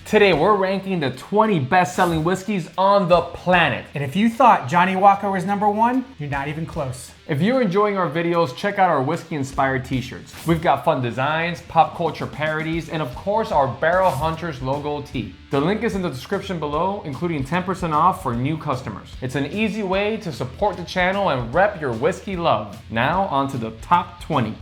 Today we're ranking the 20 best-selling whiskeys on the planet. And if you thought Johnnie Walker was #1, you're not even close. If you're enjoying our videos, check out our whiskey-inspired t-shirts. We've got fun designs, pop culture parodies, and of course our Barrel Hunters logo tee. The link is in the description below, including 10% off for new customers. It's an easy way to support the channel and rep your whiskey love. Now onto the top 20.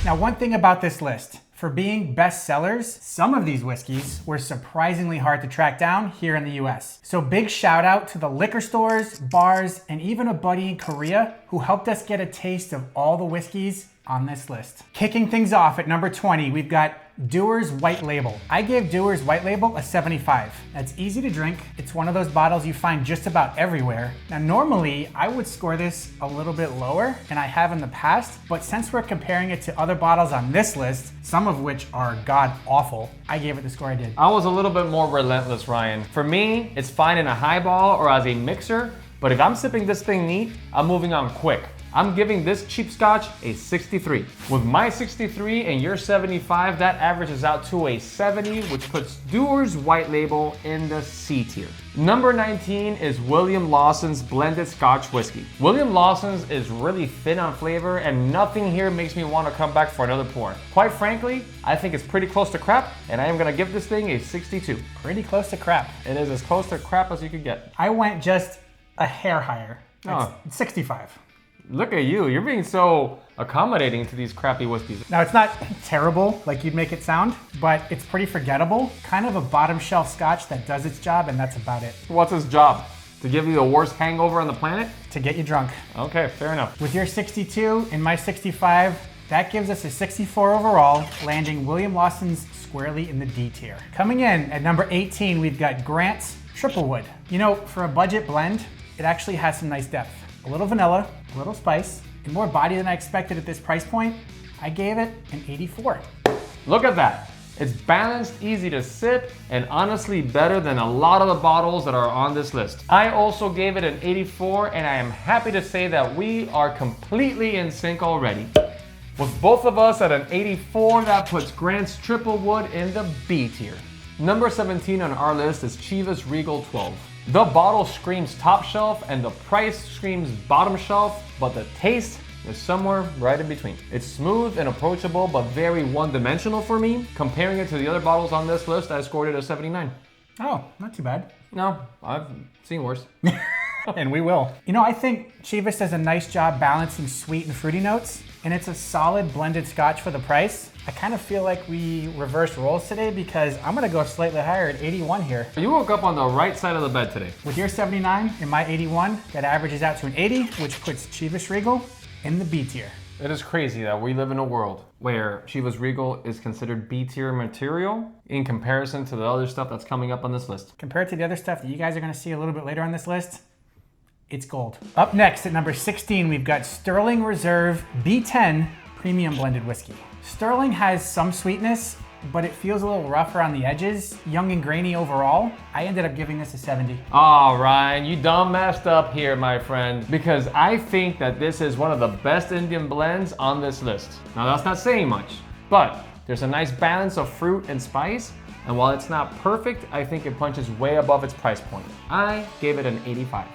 Now, one thing about this list, for being bestsellers, some of these whiskeys were surprisingly hard to track down here in the US. So big shout out to the liquor stores, bars, and even a buddy in Korea who helped us get a taste of all the whiskeys on this list. Kicking things off at number 20, we've got Dewar's White Label. I gave Dewar's White Label a 75. That's easy to drink. It's one of those bottles you find just about everywhere. Now, normally I would score this a little bit lower, and I have in the past, but since we're comparing it to other bottles on this list, some of which are god awful, I gave it the score I did. I was a little bit more relentless, Ryan. For me, it's fine in a highball or as a mixer, but if I'm sipping this thing neat, I'm moving on quick. I'm giving this cheap Scotch a 63. With my 63 and your 75, that averages out to a 70, which puts Dewar's White Label in the C tier. Number 19 is William Lawson's Blended Scotch Whiskey. William Lawson's is really thin on flavor, and nothing here makes me want to come back for another pour. Quite frankly, I think it's pretty close to crap, and I am gonna give this thing a 62. Pretty close to crap. It is as close to crap as you could get. I went just a hair higher. Oh. It's 65. Look at you, you're being so accommodating to these crappy whiskeys. Now, it's not terrible like you'd make it sound, but it's pretty forgettable. Kind of a bottom shelf Scotch that does its job, and that's about it. What's his job? To give you the worst hangover on the planet? To get you drunk. Okay, fair enough. With your 62 and my 65, that gives us a 64 overall, landing William Lawson's squarely in the D tier. Coming in at number 18, we've got Grant's Triple Wood. You know, for a budget blend, it actually has some nice depth. A little vanilla, a little spice, and more body than I expected at this price point. I gave it an 84. Look at that. It's balanced, easy to sip, and honestly better than a lot of the bottles that are on this list. I also gave it an 84, and I am happy to say that we are completely in sync already. With both of us at an 84, that puts Grant's Triple Wood in the B tier. Number 17 on our list is Chivas Regal 12. The bottle screams top shelf and the price screams bottom shelf, but the taste is somewhere right in between. It's smooth and approachable, but very one-dimensional for me. Comparing it to the other bottles on this list, I scored it a 79. Oh, not too bad. No, I've seen worse. And we will. You know, I think Chivas does a nice job balancing sweet and fruity notes, and it's a solid blended Scotch for the price. I kind of feel like we reversed roles today because I'm gonna go slightly higher at 81 here. You woke up on the right side of the bed today. With your 79 and my 81, that averages out to an 80, which puts Chivas Regal in the B tier. It is crazy that we live in a world where Chivas Regal is considered B tier material in comparison to the other stuff that's coming up on this list. Compared to the other stuff that you guys are gonna see a little bit later on this list, it's gold. Up next at number 16, we've got Sterling Reserve B10 Premium Blended Whiskey. Sterling has some sweetness, but it feels a little rougher on the edges, young and grainy overall. I ended up giving this a 70. Oh, Ryan, you done messed up here, my friend, because I think that this is one of the best Indian blends on this list. Now, that's not saying much, but there's a nice balance of fruit and spice, and while it's not perfect, I think it punches way above its price point. I gave it an 85.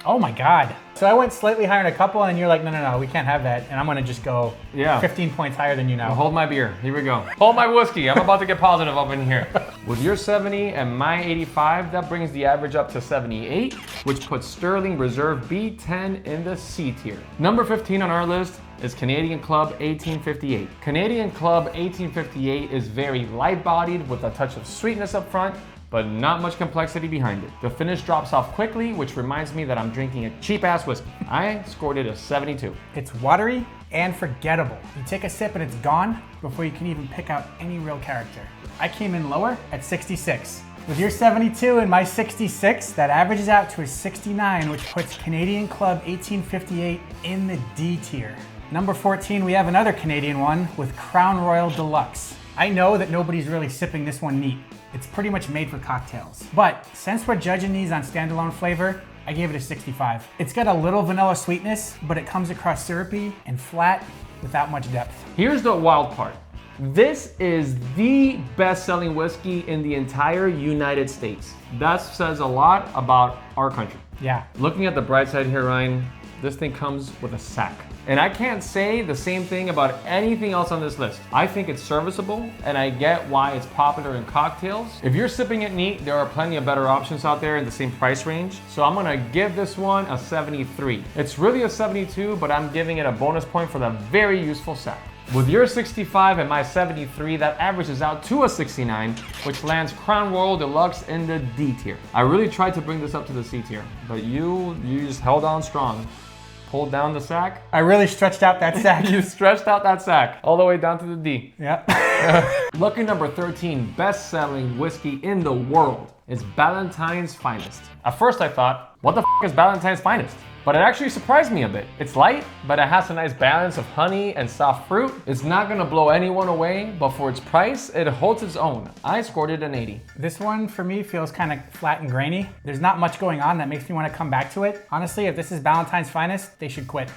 Oh my God. So I went slightly higher in a couple and you're like, no, we can't have that. And I'm gonna just go 15 points higher than you now. Well, hold my beer, here we go. Hold my whiskey, I'm about to get positive up in here. With your 70 and my 85, that brings the average up to 78, which puts Sterling Reserve B10 in the C tier. Number 15 on our list is Canadian Club 1858. Canadian Club 1858 is very light-bodied with a touch of sweetness up front, but not much complexity behind it. The finish drops off quickly, which reminds me that I'm drinking a cheap-ass whiskey. I scored it a 72. It's watery and forgettable. You take a sip and it's gone before you can even pick out any real character. I came in lower at 66. With your 72 and my 66, that averages out to a 69, which puts Canadian Club 1858 in the D tier. Number 14, we have another Canadian one with Crown Royal Deluxe. I know that nobody's really sipping this one neat. It's pretty much made for cocktails. But since we're judging these on standalone flavor, I gave it a 65. It's got a little vanilla sweetness, but it comes across syrupy and flat without much depth. Here's the wild part. This is the best-selling whiskey in the entire United States. That says a lot about our country. Yeah. Looking at the bright side here, Ryan, this thing comes with a sack. And I can't say the same thing about anything else on this list. I think it's serviceable, and I get why it's popular in cocktails. If you're sipping it neat, there are plenty of better options out there in the same price range. So I'm gonna give this one a 73. It's really a 72, but I'm giving it a bonus point for the very useful sack. With your 65 and my 73, that averages out to a 69, which lands Crown Royal Deluxe in the D tier. I really tried to bring this up to the C tier, but you just held on strong. Pulled down the sack. I really stretched out that sack. You stretched out that sack all the way down to the D. Yeah. Lucky number 13 best-selling whiskey in the world is Ballantine's Finest. At first I thought, what the is Ballantine's Finest? But it actually surprised me a bit. It's light, but it has a nice balance of honey and soft fruit. It's not gonna blow anyone away, but for its price, it holds its own. I scored it an 80. This one for me feels kind of flat and grainy. There's not much going on that makes me want to come back to it. Honestly, if this is Ballantine's Finest, they should quit.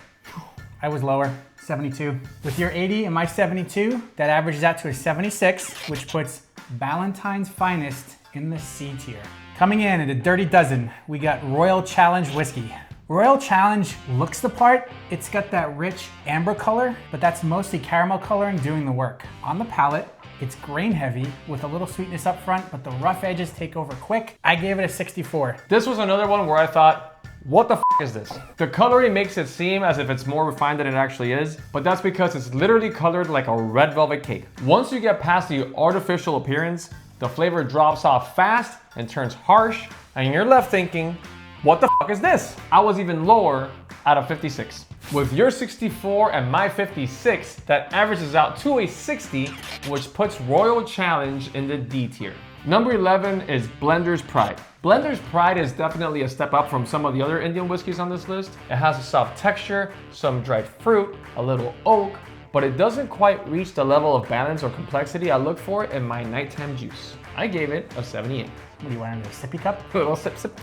I was lower, 72. With your 80 and my 72, that averages out to a 76, which puts Ballantine's Finest in the C tier. Coming in at a dirty dozen, we got Royal Challenge Whiskey. Royal Challenge looks the part. It's got that rich amber color, but that's mostly caramel coloring doing the work. On the palate, it's grain heavy with a little sweetness up front, but the rough edges take over quick. I gave it a 64. This was another one where I thought, what the is this? The coloring makes it seem as if it's more refined than it actually is, but that's because it's literally colored like a red velvet cake. Once you get past the artificial appearance, the flavor drops off fast and turns harsh, and you're left thinking, what the is this? I was even lower at a 56. With your 64 and my 56, that averages out to a 60, which puts Royal Challenge in the D tier. Number 11 is Blender's Pride. Blender's Pride is definitely a step up from some of the other Indian whiskeys on this list. It has a soft texture, some dried fruit, a little oak, but it doesn't quite reach the level of balance or complexity I look for in my nighttime juice. I gave it a 78. What are you wearing, a sippy cup? A little sip, sip.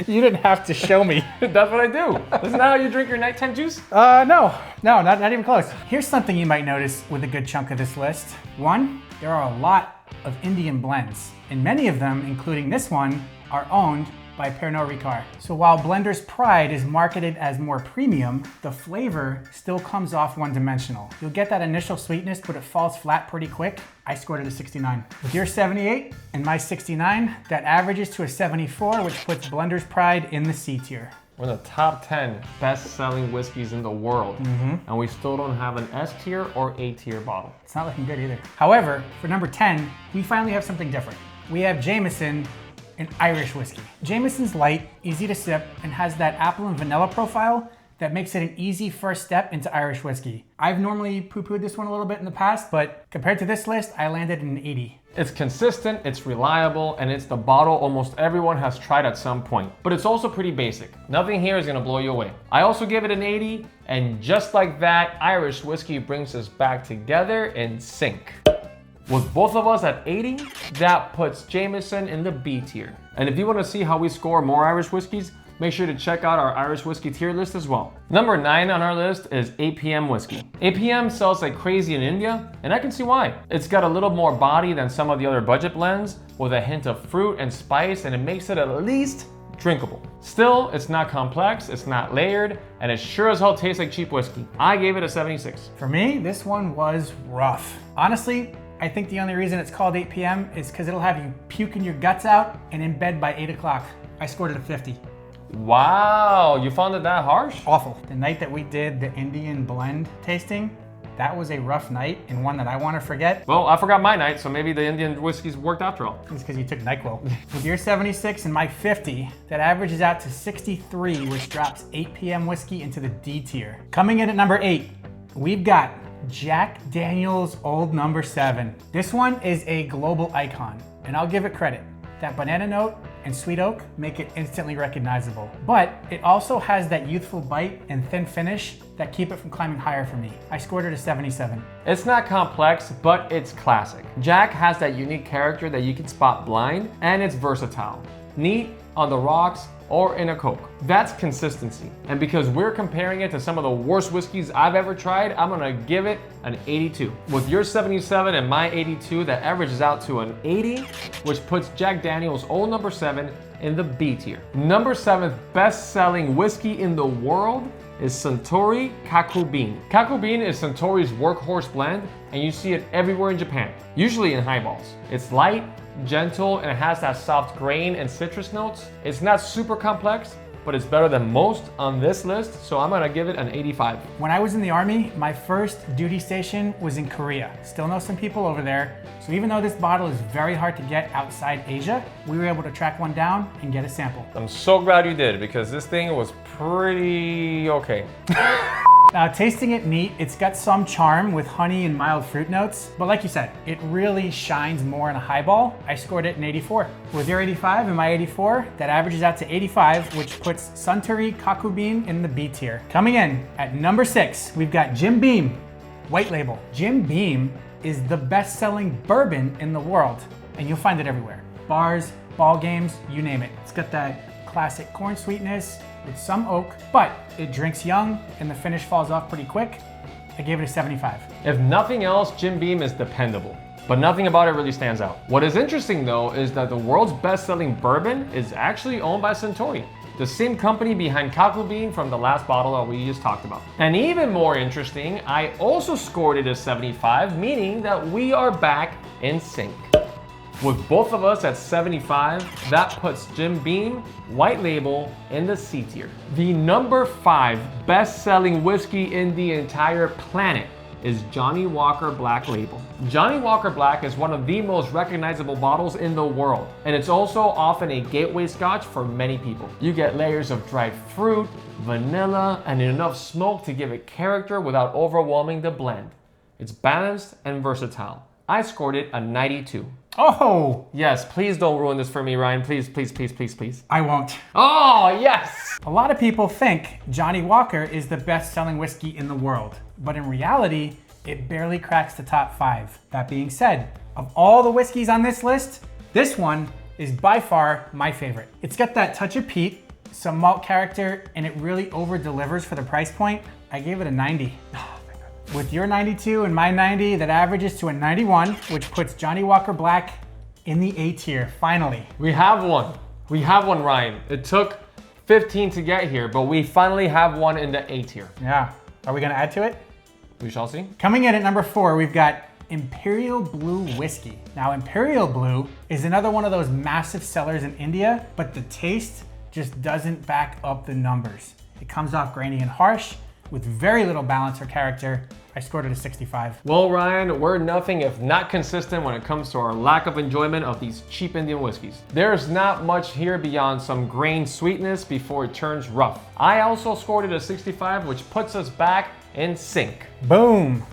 You didn't have to show me. That's what I do. Isn't that how you drink your nighttime juice? No, not even close. Here's something you might notice with a good chunk of this list. One, there are a lot of Indian blends, and many of them, including this one, are owned by Pernod Ricard. So while Blender's Pride is marketed as more premium, the flavor still comes off one-dimensional. You'll get that initial sweetness, but it falls flat pretty quick. I scored it a 69. With your 78 and my 69, that averages to a 74, which puts Blender's Pride in the C tier. We're in the top 10 best-selling whiskeys in the world, and we still don't have an S tier or A tier bottle. It's not looking good either. However, for number 10, we finally have something different. We have Jameson, an Irish whiskey. Jameson's light, easy to sip, and has that apple and vanilla profile that makes it an easy first step into Irish whiskey. I've normally poo-pooed this one a little bit in the past, but compared to this list, I landed in an 80. It's consistent, it's reliable, and it's the bottle almost everyone has tried at some point. But it's also pretty basic. Nothing here is gonna blow you away. I also give it an 80, and just like that, Irish whiskey brings us back together in sync. With both of us at 80, that puts Jameson in the B tier. And if you want to see how we score more Irish whiskeys, make sure to check out our Irish whiskey tier list as well. Number 9 on our list is APM whiskey. APM sells like crazy in India, and I can see why. It's got a little more body than some of the other budget blends, with a hint of fruit and spice, and it makes it at least drinkable. Still, it's not complex, it's not layered, and it sure as hell tastes like cheap whiskey. I gave it a 76. For me, this one was rough. Honestly, I think the only reason it's called 8 p.m. is because it'll have you puking your guts out and in bed by 8 o'clock. I scored it a 50. Wow, you found it that harsh? Awful. The night that we did the Indian blend tasting, that was a rough night and one that I want to forget. Well, I forgot my night, so maybe the Indian whiskeys worked after all. It's because you took NyQuil. With your 76 and my 50, that averages out to 63, which drops 8 p.m. whiskey into the D tier. Coming in at number 8, we've got Jack Daniel's Old Number 7. This one is a global icon, and I'll give it credit. That banana note and sweet oak make it instantly recognizable. But it also has that youthful bite and thin finish that keep it from climbing higher for me. I scored it a 77. It's not complex, but it's classic. Jack has that unique character that you can spot blind, and it's versatile. Neat, on the rocks, or in a Coke. That's consistency. And because we're comparing it to some of the worst whiskeys I've ever tried, I'm gonna give it an 82. With your 77 and my 82, that averages out to an 80, which puts Jack Daniel's Old Number 7 in the B tier. Number 7th best-selling whiskey in the world is Suntory Kaku Bean. Kaku Bean is Suntory's workhorse blend, and you see it everywhere in Japan, usually in highballs. It's light, gentle, and it has that soft grain and citrus notes. It's not super complex, but it's better than most on this list, so I'm gonna give it an 85. When I was in the Army, my first duty station was in Korea. Still know some people over there. So even though this bottle is very hard to get outside Asia, we were able to track one down and get a sample. I'm so glad you did, because this thing was pretty okay. Now, tasting it neat, it's got some charm with honey and mild fruit notes, but like you said, it really shines more in a highball. I scored it an 84. With your 85 and my 84, that averages out to 85, which puts Suntory Kaku Bean in the B tier. Coming in at number 6, we've got Jim Beam, white label. Jim Beam is the best-selling bourbon in the world, and you'll find it everywhere. Bars, ball games, you name it. It's got that classic corn sweetness with some oak, but it drinks young and the finish falls off pretty quick. I gave it a 75. If nothing else, Jim Beam is dependable, but nothing about it really stands out. What is interesting though is that the world's best-selling bourbon is actually owned by Suntory, the same company behind Kaku Bean from the last bottle that we just talked about. And even more interesting, I also scored it a 75, meaning that we are back in sync. With both of us at 75, that puts Jim Beam, white label, in the C tier. The number 5 best-selling whiskey in the entire planet is Johnnie Walker Black label. Johnnie Walker Black is one of the most recognizable bottles in the world, and it's also often a gateway scotch for many people. You get layers of dried fruit, vanilla, and enough smoke to give it character without overwhelming the blend. It's balanced and versatile. I scored it a 92. Oh! Yes, please don't ruin this for me, Ryan. Please, please, please, please, please. I won't. Oh, yes! A lot of people think Johnnie Walker is the best-selling whiskey in the world, but in reality, it barely cracks the top 5. That being said, of all the whiskeys on this list, this one is by far my favorite. It's got that touch of peat, some malt character, and it really over-delivers for the price point. I gave it a 90. With your 92 and my 90, that averages to a 91, which puts Johnnie Walker Black in the A tier, finally. We have one. We have one, Ryan. It took 15 to get here, but we finally have one in the A tier. Yeah. Are we gonna add to it? We shall see. Coming in at number 4, we've got Imperial Blue Whiskey. Now, Imperial Blue is another one of those massive sellers in India, but the taste just doesn't back up the numbers. It comes off grainy and harsh with very little balance or character. I scored it a 65. Well, Ryan, we're nothing if not consistent when it comes to our lack of enjoyment of these cheap Indian whiskeys. There's not much here beyond some grain sweetness before it turns rough. I also scored it a 65, which puts us back in sync. Boom.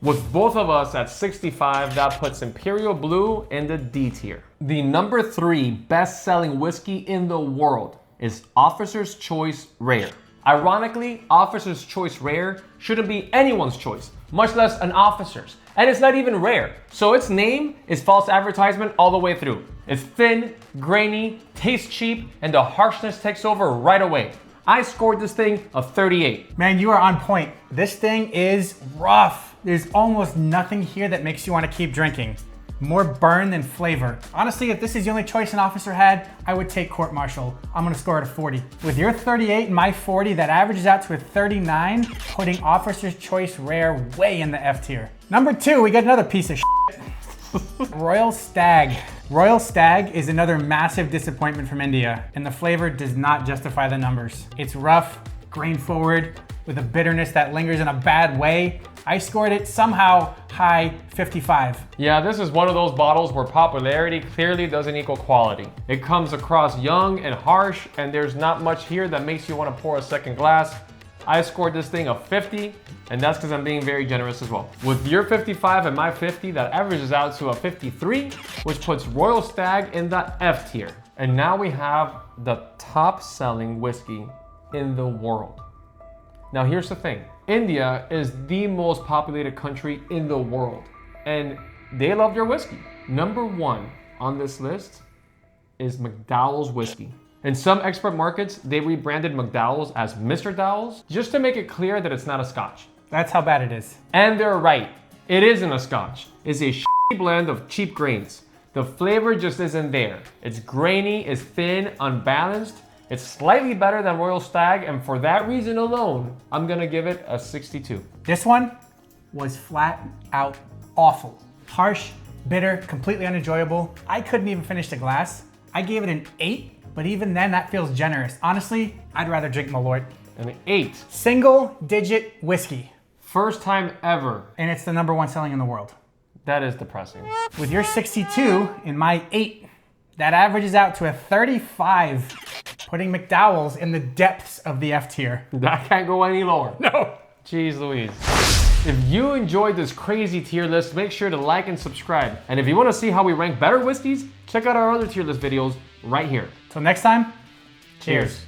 With both of us at 65, that puts Imperial Blue in the D tier. The number 3 best-selling whiskey in the world is Officer's Choice Rare. Ironically, Officer's Choice Rare shouldn't be anyone's choice, much less an officer's. And it's not even rare. So its name is false advertisement all the way through. It's thin, grainy, tastes cheap, and the harshness takes over right away. I scored this thing a 38. Man, you are on point. This thing is rough. There's almost nothing here that makes you want to keep drinking. More burn than flavor. Honestly, if this is the only choice an officer had, I would take court martial. I'm gonna score it a 40. With your 38 and my 40, that averages out to a 39, putting Officer's Choice Rare way in the F tier. Number 2, we got another piece of shit. Royal Stag. Royal Stag is another massive disappointment from India, and the flavor does not justify the numbers. It's rough, grain forward, with a bitterness that lingers in a bad way. I scored it somehow high 55. Yeah, this is one of those bottles where popularity clearly doesn't equal quality. It comes across young and harsh, and there's not much here that makes you want to pour a second glass. I scored this thing a 50, and that's because I'm being very generous as well. With your 55 and my 50, that averages out to a 53, which puts Royal Stag in the F tier. And now we have the top selling whiskey in the world. Now here's the thing. India is the most populated country in the world, and they love their whiskey. Number 1 on this list is McDowell's whiskey. In some export markets, they rebranded McDowell's as Mr. Dowell's just to make it clear that it's not a Scotch. That's how bad it is. And they're right. It isn't a Scotch. It's a shitty blend of cheap grains. The flavor just isn't there. It's grainy, it's thin, unbalanced. It's slightly better than Royal Stag, and for that reason alone, I'm gonna give it a 62. This one was flat out awful. Harsh, bitter, completely unenjoyable. I couldn't even finish the glass. I gave it an 8, but even then that feels generous. Honestly, I'd rather drink Malort. An 8. Single digit whiskey. First time ever. And it's the #1 selling in the world. That is depressing. With your 62 and my 8, that averages out to a 35, putting McDowell's in the depths of the F tier. That can't go any lower. No. Jeez Louise. If you enjoyed this crazy tier list, make sure to like and subscribe. And if you want to see how we rank better whiskeys, check out our other tier list videos right here. Till next time, cheers.